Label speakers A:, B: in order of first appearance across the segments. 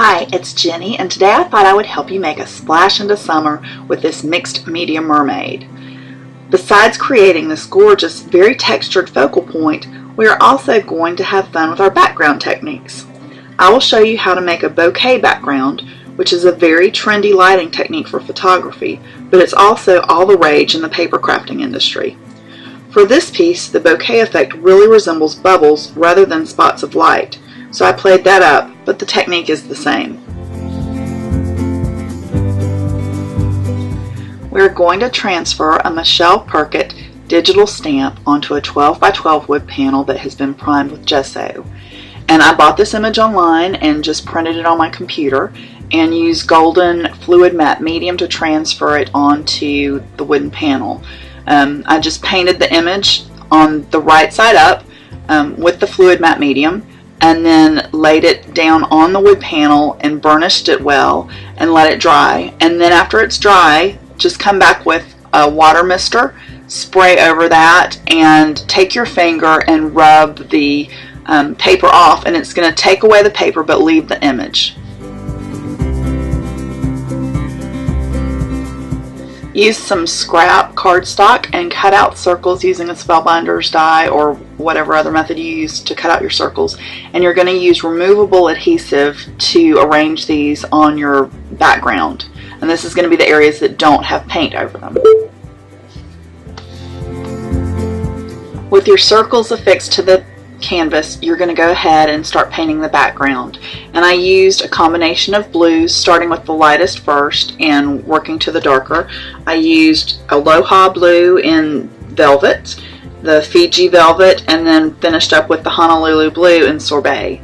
A: Hi, it's Jenny, and today I thought I would help you make a splash into summer with this mixed media mermaid. Besides creating this gorgeous, very textured focal point, we are also going to have fun with our background techniques. I will show you how to make a bokeh background, which is a very trendy lighting technique for photography, but it's also all the rage in the paper crafting industry. For this piece, the bokeh effect really resembles bubbles rather than spots of light, so I played that up, but the technique is the same. We're going to transfer a Michelle Perkett digital stamp onto a 12 by 12 wood panel that has been primed with gesso. And I bought this image online and just printed it on my computer and used golden fluid matte medium to transfer it onto the wooden panel. I just painted the image on the right side up with the fluid matte medium, and then laid it down on the wood panel and burnished it well and let it dry. And then after it's dry, just come back with a water mister, spray over that, and take your finger and rub the paper off, and it's going to take away the paper but leave the image. Use some scrap cardstock and cut out circles using a spellbinder's die or whatever other method you use to cut out your circles. And you're going to use removable adhesive to arrange these on your background. And this is going to be the areas that don't have paint over them. With your circles affixed to the canvas, you're going to go ahead and start painting the background. And I used a combination of blues, starting with the lightest first and working to the darker. I used Aloha blue in velvet, the Fiji velvet, and then finished up with the Honolulu blue in sorbet.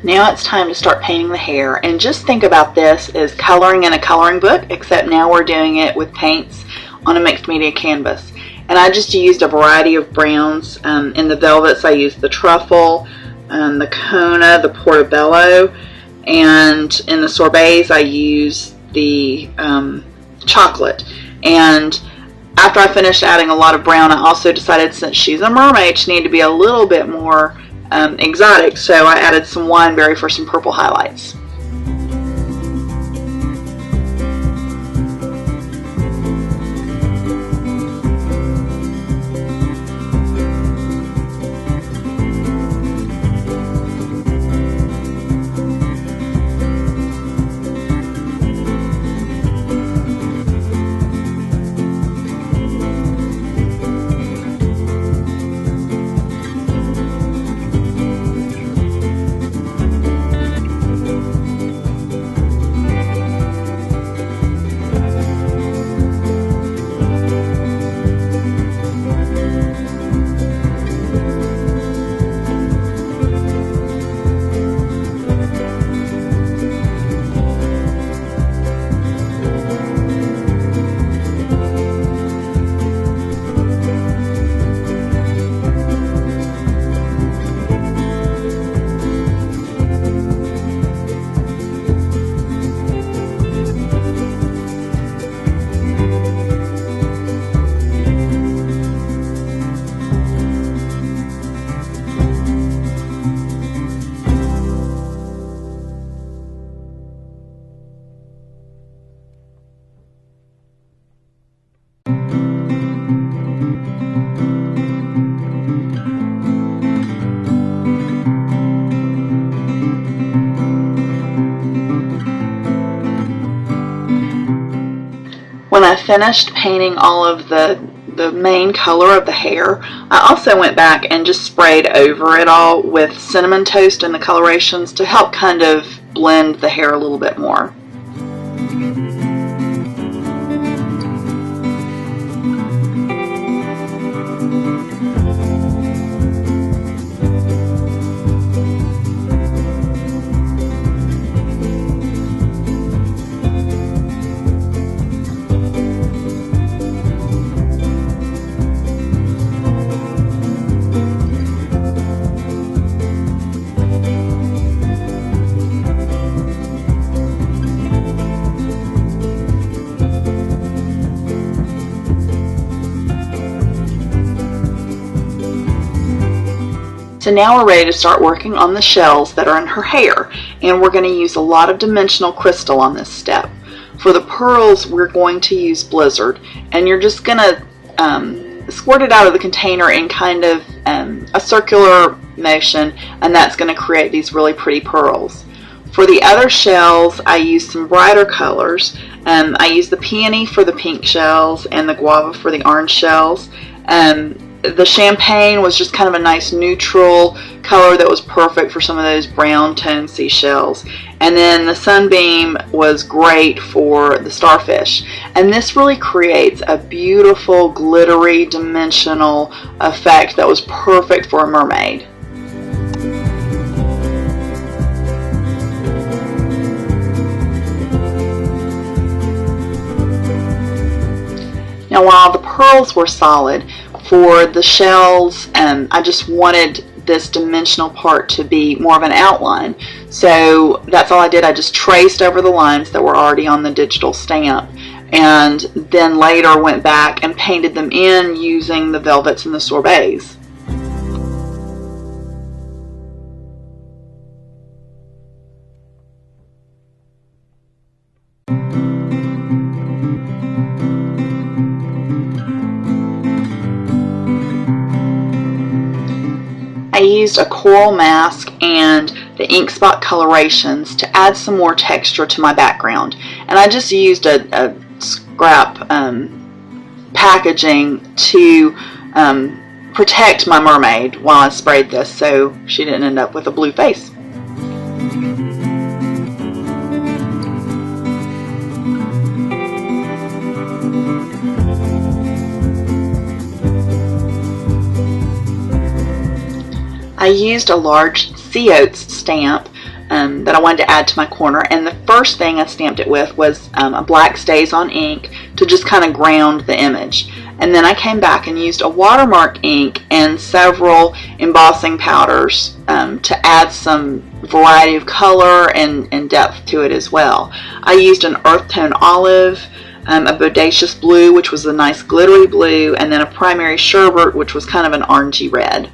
A: Now it's time to start painting the hair, and just think about this as coloring in a coloring book, except now we're doing it with paints on a mixed media canvas. And I just used a variety of browns. In the velvets I used the truffle, the Kona, the portobello, and in the sorbets I used the chocolate. And after I finished adding a lot of brown, I also decided, since she's a mermaid, she needed to be a little bit more exotic, so I added some wineberry for some purple highlights. finished painting all of the main color of the hair, I also went back and just sprayed over it all with cinnamon toast and the colorations to help kind of blend the hair a little bit more. So now we're ready to start working on the shells that are in her hair, and we're going to use a lot of dimensional crystal on this step. For the pearls, we're going to use Blizzard, and you're just going to squirt it out of the container in kind of a circular motion, and that's going to create these really pretty pearls. For the other shells, I used some brighter colors. I used the peony for the pink shells and the guava for the orange shells. The champagne was just kind of a nice neutral color that was perfect for some of those brown tone seashells. And then the sunbeam was great for the starfish. And this really creates a beautiful, glittery, dimensional effect that was perfect for a mermaid. Now, while the pearls were solid, for the shells, I just wanted this dimensional part to be more of an outline. So that's all I did. I just traced over the lines that were already on the digital stamp, and then later went back and painted them in using the velvets and the sorbets. I used a coral mask and the ink spot colorations to add some more texture to my background. And I just used a scrap packaging to protect my mermaid while I sprayed this so she didn't end up with a blue face. I used a large sea oats stamp that I wanted to add to my corner, and the first thing I stamped it with was a black StazOn ink to just kind of ground the image. And then I came back and used a watermark ink and several embossing powders to add some variety of color and depth to it as well. I used an earth tone olive, a bodacious blue, which was a nice glittery blue, and then a primary sherbet, which was kind of an orangey red.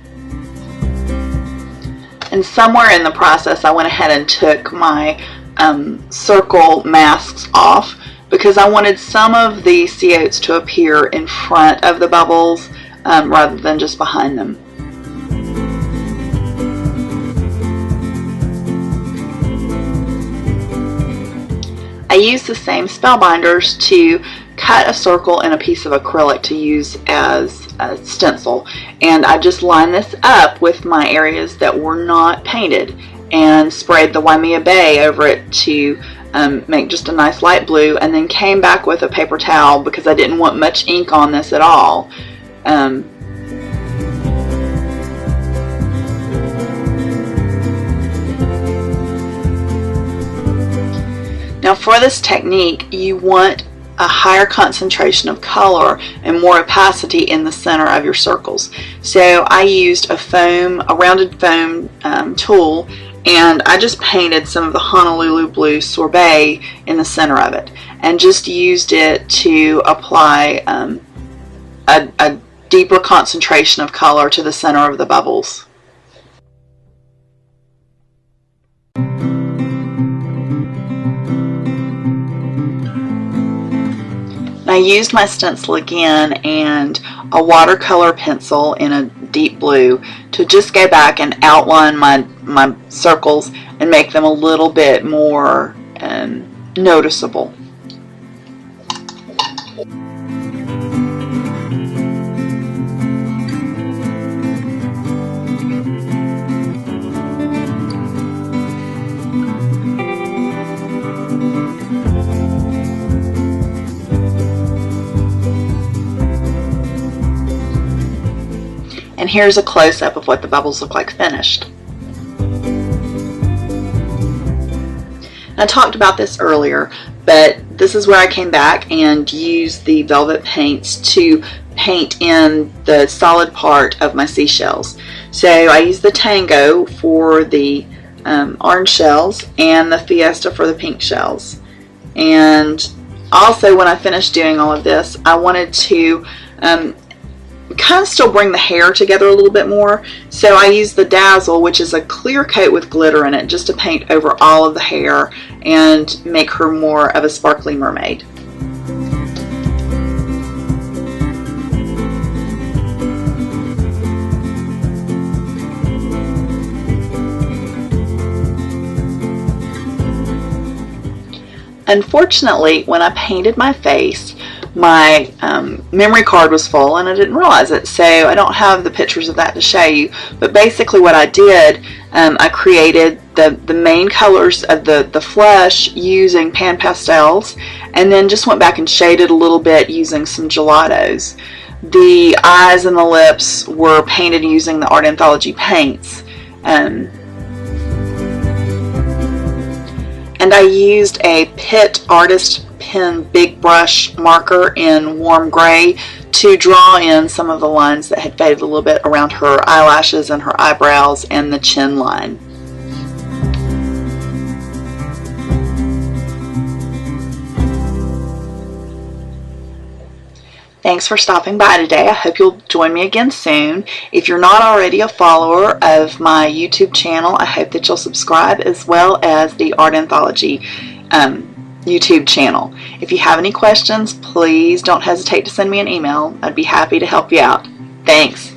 A: And somewhere in the process, I went ahead and took my circle masks off because I wanted some of the sea oats to appear in front of the bubbles rather than just behind them. I used the same spellbinders to cut a circle in a piece of acrylic to use as a stencil, and I just lined this up with my areas that were not painted and sprayed the Waimea Bay over it to make just a nice light blue, and then came back with a paper towel because I didn't want much ink on this at all. Now for this technique, you want a higher concentration of color and more opacity in the center of your circles. So I used a rounded foam tool, and I just painted some of the Honolulu blue sorbet in the center of it, and just used it to apply a deeper concentration of color to the center of the bubbles. I used my stencil again and a watercolor pencil in a deep blue to just go back and outline my circles and make them a little bit more noticeable. here's a close-up of what the bubbles look like finished. I talked about this earlier, but this is where I came back and used the velvet paints to paint in the solid part of my seashells. So I used the Tango for the orange shells and the Fiesta for the pink shells. And also, when I finished doing all of this, I wanted to kind of still bring the hair together a little bit more. So I used the Dazzle, which is a clear coat with glitter in it, just to paint over all of the hair and make her more of a sparkly mermaid. Unfortunately, when I painted my face, my memory card was full and I didn't realize it, so I don't have the pictures of that to show you. But basically what I did, I created the main colors of the flesh using pan pastels, and then just went back and shaded a little bit using some gelatos. The eyes and the lips were painted using the Art Anthology paints. And I used a Pitt Artist Pen Big Brush marker in warm gray to draw in some of the lines that had faded a little bit around her eyelashes and her eyebrows and the chin line. Thanks for stopping by today. I hope you'll join me again soon. If you're not already a follower of my YouTube channel, I hope that you'll subscribe, as well as the Art Anthology YouTube channel. If you have any questions, please don't hesitate to send me an email. I'd be happy to help you out. Thanks.